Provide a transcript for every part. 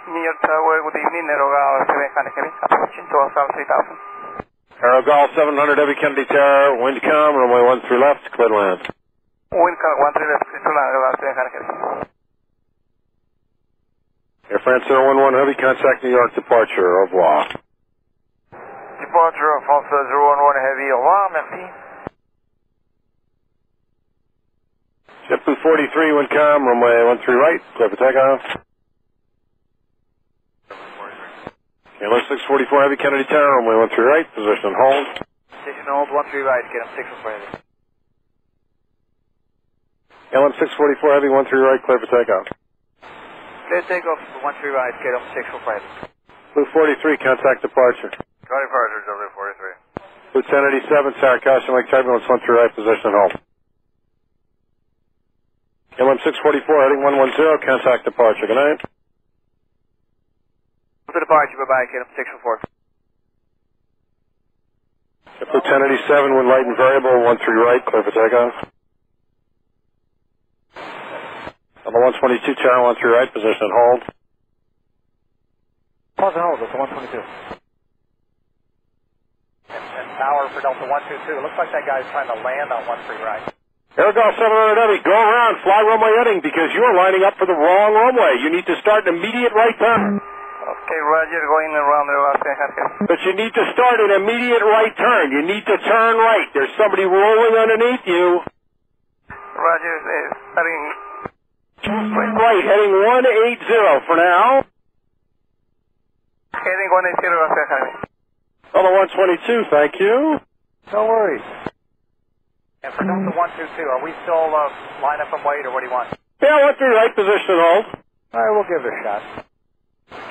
New York Tower, good evening, Aerogol 700 Heavy, approaching to Alpha 3000. Aerogol 700 Heavy Kennedy Tower, wind calm, runway 13 left, clear to land. Wind calm 13 left, clear to land, Aerogol 700 Heavy. Air France 011 Heavy, contact New York departure, au revoir. Departure of Alpha 011 Heavy, au revoir, merci. JetBlue 43, wind calm, runway 13 right, clear for takeoff. KLM 644 Heavy Kennedy Tower, runway 13 right, position hold. Position hold, 13 right, get him 644 Heavy. KLM 644 Heavy, 13 right, clear for takeoff. Clear takeoff, 13 right, get him 644 Heavy. Blue 43, contact departure. Departure, W43. Blue 1087, Tower caution, Lake turbulence, 13 right, position hold. KLM 644 heading 110, contact departure, good night. To departure, bye-bye, get him 644. JetBlue 1087, wind light and variable, 13 right, clear for takeoff. Level 122, Tower 13 right, position hold. Pause and hold, Delta 122. And tower for Delta 122. It looks like that guy's trying to land on 13 right. Aerogol 700 Heavy, go around, fly runway heading because you are lining up for the wrong runway. You need to start an immediate right turn. Okay, Roger, going around the last thing. But you need to start an immediate right turn. You need to turn right. There's somebody rolling underneath you. Roger, starting right, heading 180 for now. Heading 180, Level 122, thank you. No worries. And for Delta 122, are we still line up and wait, or what do you want? Yeah, 13 right, position hold. All right, we'll give it a shot.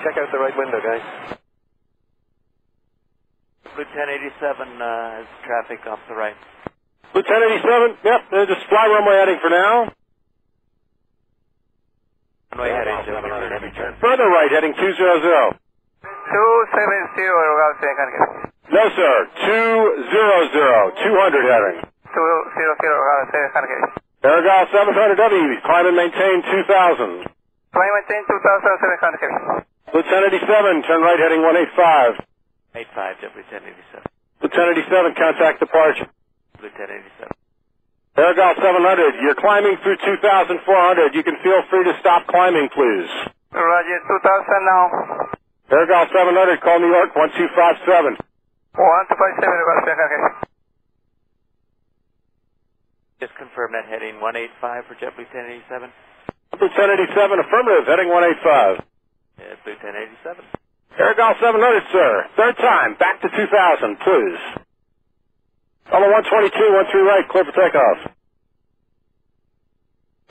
Check out the right window, guys. Blue 1087 has traffic off the right. Blue 1087, yep, just fly runway heading for now. Runway heading, heavy turn. Further right, heading 200. 270, Aerogol 700. No, sir, 200, 200 heading. 200, Aerogol 700. Aerogol 700 W, climb and maintain 2000. Climb and maintain 2700. Blue 1087, turn right heading 185. 85, JetBlue 1087. Blue 1087, contact departure. Blue 1087. Aerogol 700, you're climbing through 2,400. You can feel free to stop climbing, please. Roger, 2000 now. Aerogol 700, call New York 1257. 1257, Aerogol 700. Just confirm that heading 185 for JetBlue 1087. Blue 1087, affirmative, heading 185. Yeah, Blue 1087. Aerogol 700, sir. Third time, back to 2,000, please. Level 122, 13 right, clear for takeoff.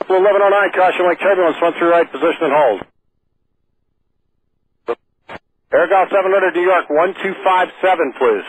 Blue 1109, caution Lake turbulence, 13 right, position and hold. Aerogol 700, New York 1257, please.